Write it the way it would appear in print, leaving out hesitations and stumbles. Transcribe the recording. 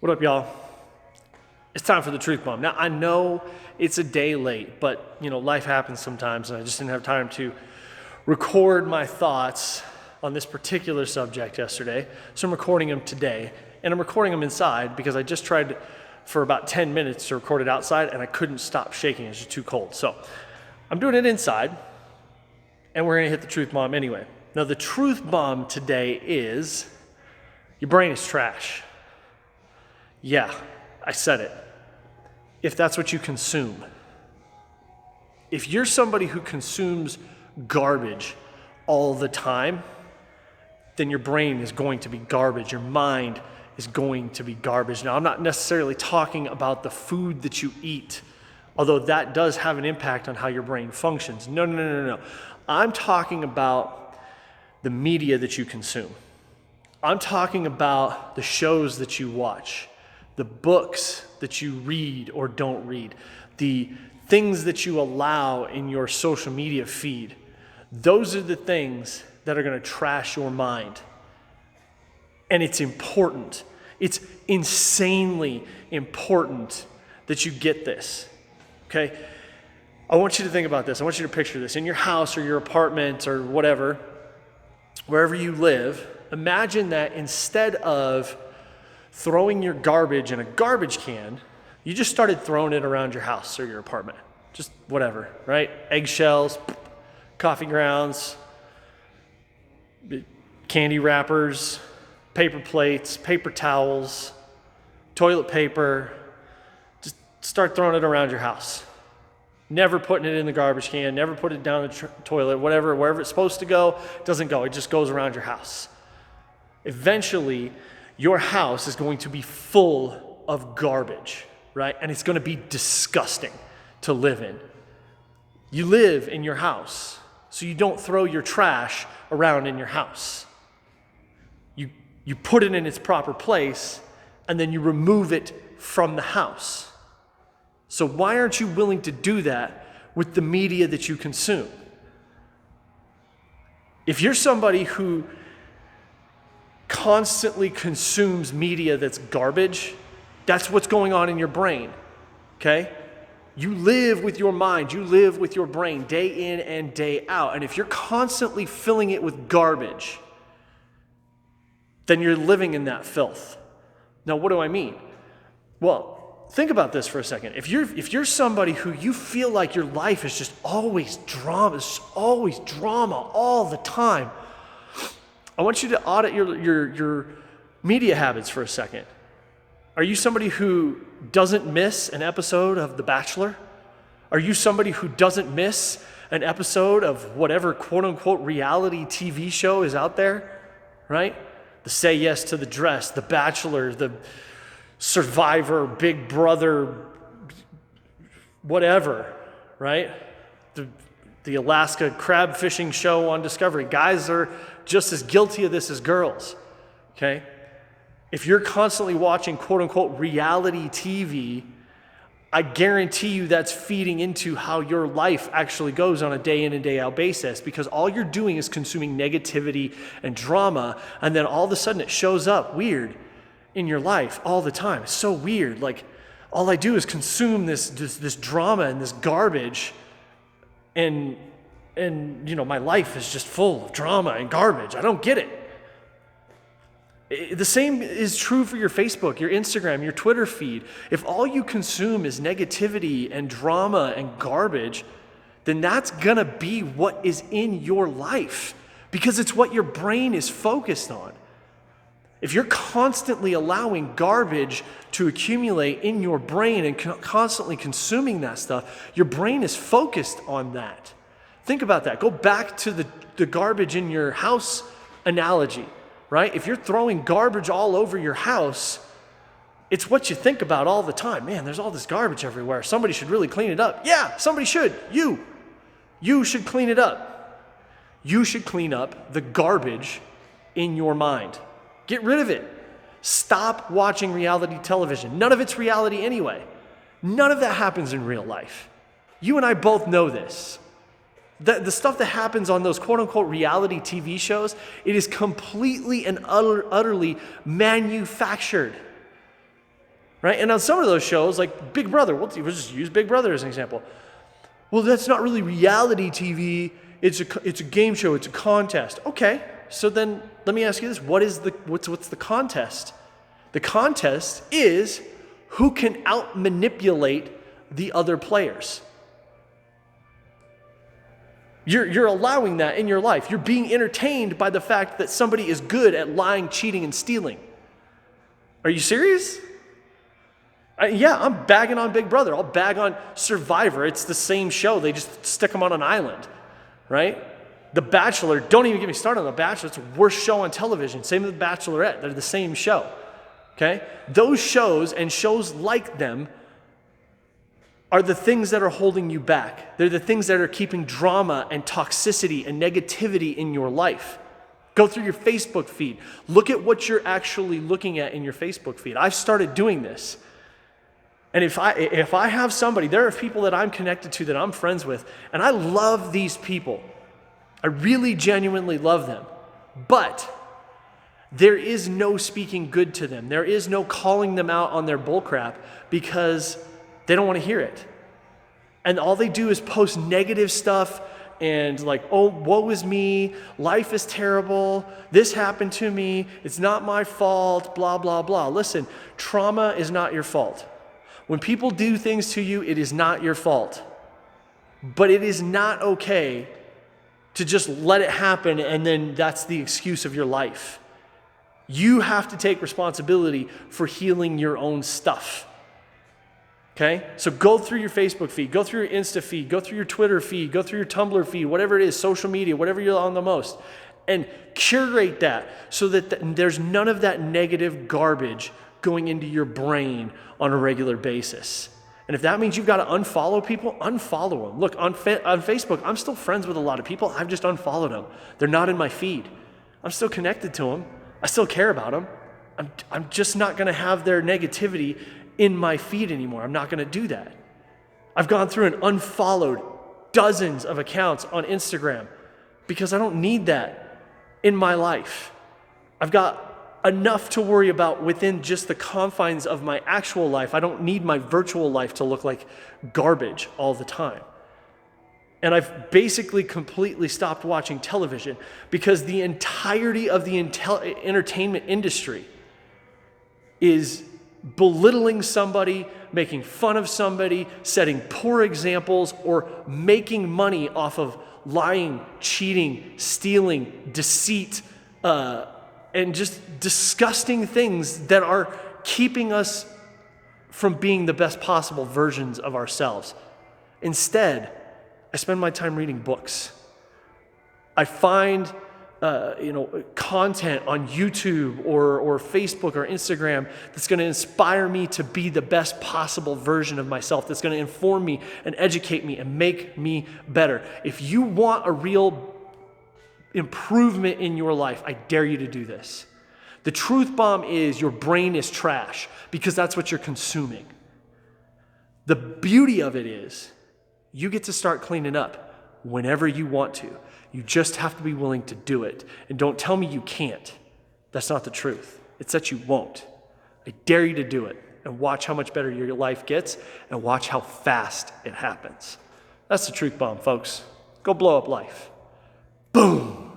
What up, y'all? It's time for the Truth Bomb. Now, I know it's a day late, but, life happens sometimes, and I just didn't have time to record my thoughts on this particular subject yesterday, so I'm recording them today, and I'm recording them inside because I just tried for about 10 minutes to record it outside, and I couldn't stop shaking. It was just too cold. So I'm doing it inside, and we're going to hit the Truth Bomb anyway. Now, the Truth Bomb today is your brain is trash. Yeah, I said it. If that's what you consume. If you're somebody who consumes garbage all the time, then your brain is going to be garbage. Your mind is going to be garbage. Now, I'm not necessarily talking about the food that you eat, although that does have an impact on how your brain functions. No. I'm talking about the media that you consume. I'm talking about the shows that you watch, the books that you read or don't read, the things that you allow in your social media feed. Those are the things that are going to trash your mind. And it's important. It's insanely important that you get this, okay? I want you to think about this. I want you to picture this. In your house or your apartment or whatever, wherever you live, imagine that instead of throwing your garbage in a garbage can, you just started throwing it around your house or your apartment. Just whatever, right? Eggshells, coffee grounds, candy wrappers, paper plates, paper towels, toilet paper. Just start throwing it around your house. Never putting it in the garbage can, never put it down the toilet, whatever, wherever it's supposed to go, it doesn't go. It just goes around your house. Eventually, your house is going to be full of garbage, right? And it's going to be disgusting to live in. You live in your house, so you don't throw your trash around in your house. You put it in its proper place, and then you remove it from the house. So why aren't you willing to do that with the media that you consume? If you're somebody who constantly consumes media that's garbage, that's what's going on in your brain, okay? You live with your mind, you live with your brain day in and day out. And if you're constantly filling it with garbage, then you're living in that filth. Now, what do I mean? Well, think about this for a second. If you're somebody who you feel like your life is just always drama all the time, I want you to audit your media habits for a second. Are you somebody who doesn't miss an episode of The Bachelor? Are you somebody who doesn't miss an episode of whatever quote-unquote reality TV show is out there, right? The Say Yes to the Dress, The Bachelor, The Survivor, Big Brother, whatever, right? The Alaska crab fishing show on Discovery. Guys are just as guilty of this as girls, okay? If you're constantly watching quote-unquote reality TV, I guarantee you that's feeding into how your life actually goes on a day in and day out basis, because all you're doing is consuming negativity and drama, and then all of a sudden it shows up weird in your life all the time. It's so weird. Like, all I do is consume this drama and this garbage, and my life is just full of drama and garbage. I don't get it. The same is true for your Facebook, your Instagram, your Twitter feed. If all you consume is negativity and drama and garbage, then that's gonna be what is in your life, because it's what your brain is focused on. If you're constantly allowing garbage to accumulate in your brain and constantly consuming that stuff, your brain is focused on that. Think about that. Go back to the garbage in your house analogy, right? If you're throwing garbage all over your house, it's what you think about all the time. Man, there's all this garbage everywhere. Somebody should really clean it up. Yeah, somebody should. You should clean it up. You should clean up the garbage in your mind. Get rid of it. Stop watching reality television. None of it's reality anyway. None of that happens in real life. You and I both know this. The stuff that happens on those quote-unquote reality TV shows, it is completely and utterly manufactured. right? And on some of those shows, like Big Brother, we'll just use Big Brother as an example. Well, that's not really reality TV. It's a game show. It's a contest. Okay, so then let me ask you this: what's the contest? The contest is who can out-manipulate the other players. You're allowing that in your life. You're being entertained by the fact that somebody is good at lying, cheating, and stealing. Are you serious? Yeah, I'm bagging on Big Brother. I'll bag on Survivor. It's the same show. They just stick them on an island, right? The Bachelor, don't even get me started on The Bachelor. It's the worst show on television. Same with The Bachelorette. They're the same show, okay? Those shows and shows like them are the things that are holding you back. They're the things that are keeping drama and toxicity and negativity in your life. Go through your Facebook feed. Look at what you're actually looking at in your Facebook feed. I've started doing this. And if I have somebody, there are people that I'm connected to that I'm friends with, and I love these people. I really genuinely love them. But there is no speaking good to them. There is no calling them out on their bullcrap because they don't want to hear it. And all they do is post negative stuff and like, oh, woe is me, life is terrible, this happened to me, it's not my fault, blah, blah, blah. Listen, trauma is not your fault. When people do things to you, it is not your fault. But it is not okay to just let it happen and then that's the excuse of your life. You have to take responsibility for healing your own stuff. Okay? So go through your Facebook feed, go through your Insta feed, go through your Twitter feed, go through your Tumblr feed, whatever it is, social media, whatever you're on the most, and curate that so that there's none of that negative garbage going into your brain on a regular basis. And if that means you've got to unfollow people, unfollow them. Look, on Facebook, I'm still friends with a lot of people. I've just unfollowed them. They're not in my feed. I'm still connected to them. I still care about them. I'm just not going to have their negativity in my feed anymore. I'm not going to do that. I've gone through and unfollowed dozens of accounts on Instagram because I don't need that in my life. I've got enough to worry about within just the confines of my actual life. I don't need my virtual life to look like garbage all the time. And I've basically completely stopped watching television because the entirety of the entertainment industry is belittling somebody, making fun of somebody, setting poor examples, or making money off of lying, cheating, stealing, deceit, and just disgusting things that are keeping us from being the best possible versions of ourselves. Instead, I spend my time reading books. I find content on YouTube or Facebook or Instagram that's going to inspire me to be the best possible version of myself, that's going to inform me and educate me and make me better. If you want a real improvement in your life, I dare you to do this. The truth bomb is your brain is trash because that's what you're consuming. The beauty of it is you get to start cleaning up whenever you want to. You just have to be willing to do it. And don't tell me you can't. That's not the truth. It's that you won't. I dare you to do it and watch how much better your life gets and watch how fast it happens. That's the truth bomb, folks. Go blow up life. Boom.